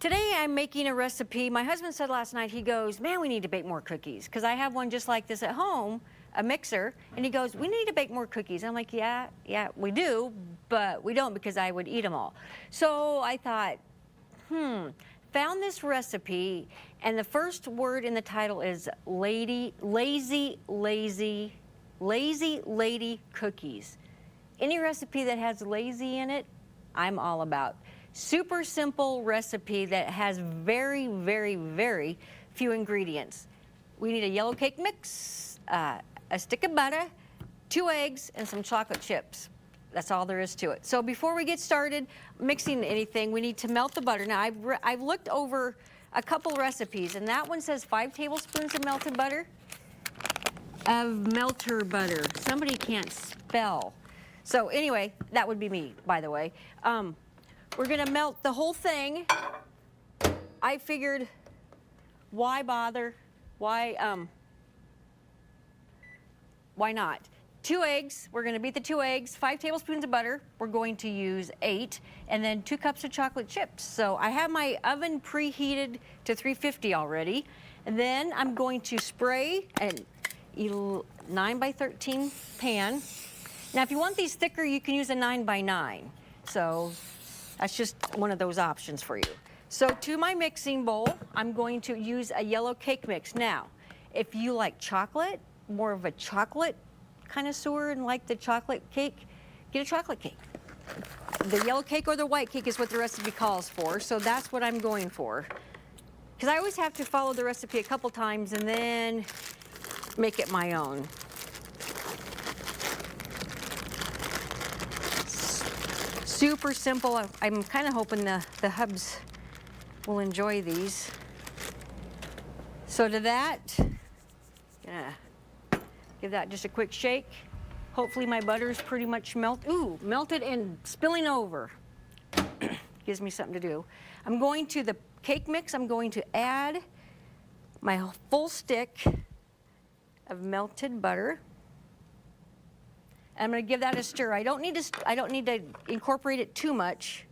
Today I'm making a recipe. My husband said last night, he goes, man, we need to bake more cookies because I have one just like this at home, a mixer, and he goes, we need to bake more cookies. I'm like, yeah, we do, but we don't because I would eat them all. So I thought, found this recipe, and the first word in the title is lazy lady cookies. Any recipe that has lazy in it, I'm all about. Super simple recipe that has very, very, very few ingredients. We need a yellow cake mix, a stick of butter, 2 eggs, and some chocolate chips. That's all there is to it. So before we get started mixing anything, we need to melt the butter. Now, I've looked over a couple recipes, and that one says 5 tablespoons of melted butter. Of melter butter. Somebody can't spell. So anyway, that would be me, by the way. We're gonna melt the whole thing. I figured, why bother? Why not? 2 eggs, we're gonna beat the 2 eggs, 5 tablespoons of butter, we're going to use 8, and then 2 cups of chocolate chips. So I have my oven preheated to 350 already, and then I'm going to spray a 9 by 13 pan. Now if you want these thicker, you can use a 9 by 9. So that's just one of those options for you. So to my mixing bowl, I'm going to use a yellow cake mix. Now, if you like chocolate, more of a chocolate connoisseur and like the chocolate cake, get a chocolate cake. The yellow cake or the white cake is what the recipe calls for, so that's what I'm going for. Because I always have to follow the recipe a couple times and then make it my own. Super simple. I'm kind of hoping the hubs will enjoy these. So to that, gonna give that just a quick shake. Hopefully my butter's pretty much melted and spilling over. Gives me something to do. I'm going to the cake mix. I'm going to add my full stick of melted butter. I'm going to give that a stir. I don't need to incorporate it too much,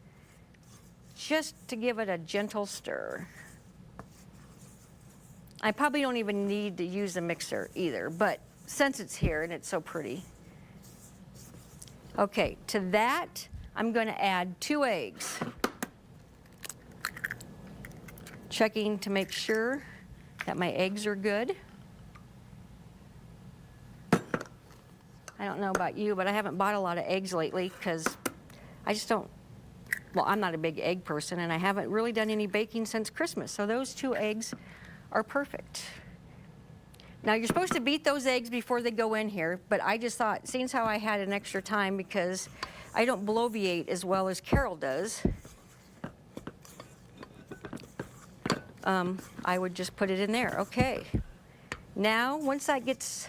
just to give it a gentle stir. I probably don't even need to use a mixer either, but since it's here and it's so pretty. Okay, to that, I'm going to add 2 eggs. Checking to make sure that my eggs are good. I don't know about you, but I haven't bought a lot of eggs lately because I just don't, well, I'm not a big egg person and I haven't really done any baking since Christmas. So those 2 eggs are perfect. Now you're supposed to beat those eggs before they go in here, but I just thought, seeing how I had an extra time because I don't bloviate as well as Carol does, I would just put it in there. Okay. Now, once that gets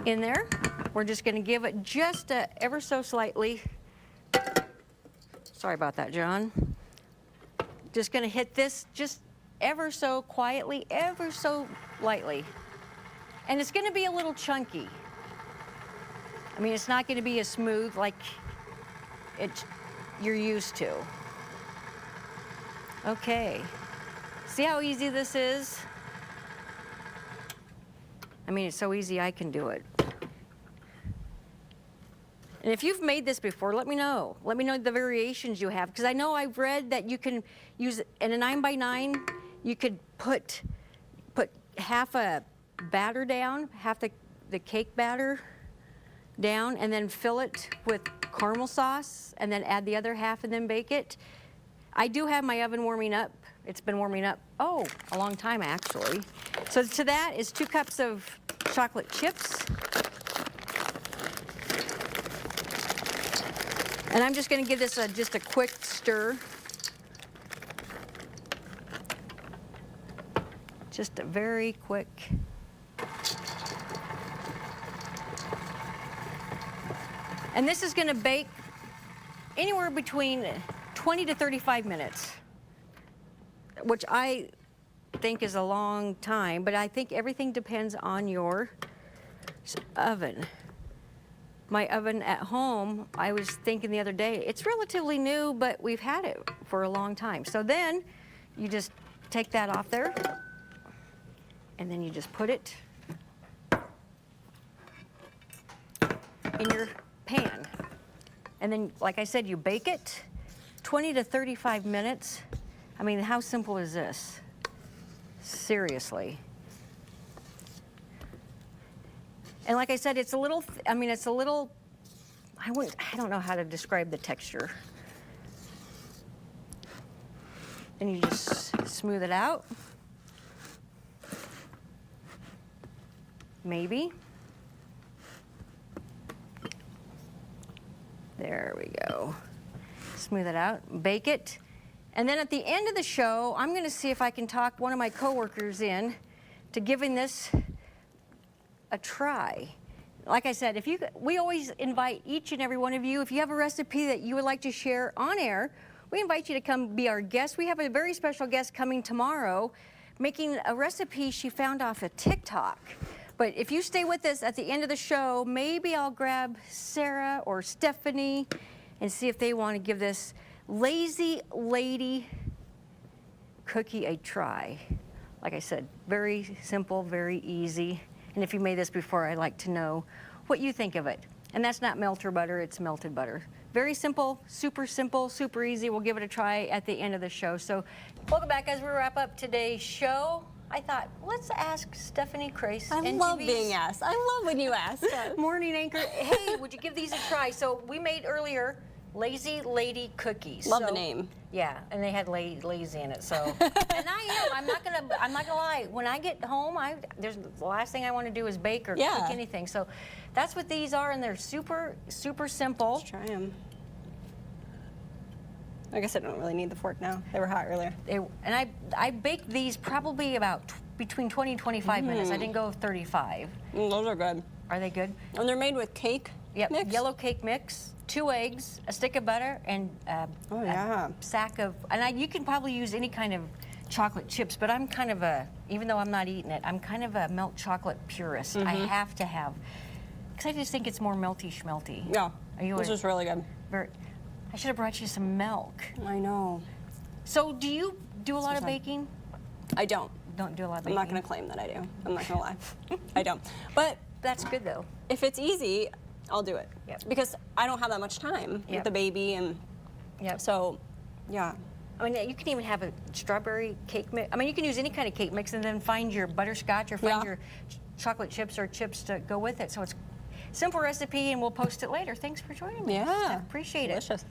in there, we're just going to give it just ever so slightly. Sorry about that, John. Just going to hit this just ever so quietly, ever so lightly. And it's going to be a little chunky. I mean, it's not going to be as smooth like you're used to. Okay. See how easy this is? I mean, it's so easy I can do it. And if you've made this before, let me know. Let me know the variations you have, because I know I've read that you can use, in a 9 by 9, you could put half a batter down, half the cake batter down, and then fill it with caramel sauce, and then add the other half and then bake it. I do have my oven warming up. It's been warming up, a long time actually. So to that is 2 cups of chocolate chips. And I'm just going to give this just a quick stir. Just a very quick. And this is going to bake anywhere between 20 to 35 minutes, which I think is a long time, but I think everything depends on your oven. my oven at home, I was thinking the other day, it's relatively new, but we've had it for a long time. So then you just take that off there, and then you just put it in your pan. And then, like I said, you bake it 20 to 35 minutes. I mean, how simple is this? Seriously. And like I said, it's a little, I don't know how to describe the texture. Then you just smooth it out. Maybe. There we go. Smooth it out, bake it. And then at the end of the show, I'm gonna see if I can talk one of my coworkers in to giving this a try. Like I said, we always invite each and every one of you, if you have a recipe that you would like to share on air, we invite you to come be our guest. We have a very special guest coming tomorrow, making a recipe she found off of TikTok. But if you stay with us at the end of the show, maybe I'll grab Sarah or Stephanie and see if they want to give this Lazy Lady cookie a try. Like I said, very simple, very easy. And if you made this before, I'd like to know what you think of it. And that's not melter butter, it's melted butter. Very simple, super easy. We'll give it a try at the end of the show. So welcome back as we wrap up today's show. I thought, let's ask Stephanie Crace. I love being asked. I love when you ask. Morning anchor. Hey, would you give these a try? So we made earlier Lazy Lady cookies. Love the name. Yeah, and they had lazy in it. So, and I'm not gonna lie. When I get home, the last thing I want to do is bake or cook anything. So, that's what these are, and they're super simple. Let's try them. I guess I don't really need the fork now. They were hot earlier. And I baked these probably about between 20 and 25 minutes. I didn't go 35. Those are good. Are they good? And they're made with cake mix? Yellow cake mix, 2 eggs, a stick of butter, and a sack of, you can probably use any kind of chocolate chips, but I'm kind of even though I'm not eating it, I'm kind of a milk chocolate purist. I have to have, because I just think it's more melty schmelty. Yeah, this is really good. I should have brought you some milk. I know. So do you do a lot of baking? I don't. Don't do a lot of baking? I'm not going to claim that I do. I'm not going to lie. I don't. But that's good, though. If it's easy, I'll do it. Because I don't have that much time with the baby. And so, yeah. I mean, you can even have a strawberry cake mix. I mean, you can use any kind of cake mix and then find your butterscotch or find your chocolate chips or chips to go with it. So it's a simple recipe, and we'll post it later. Thanks for joining me. Yeah. Appreciate it. Delicious.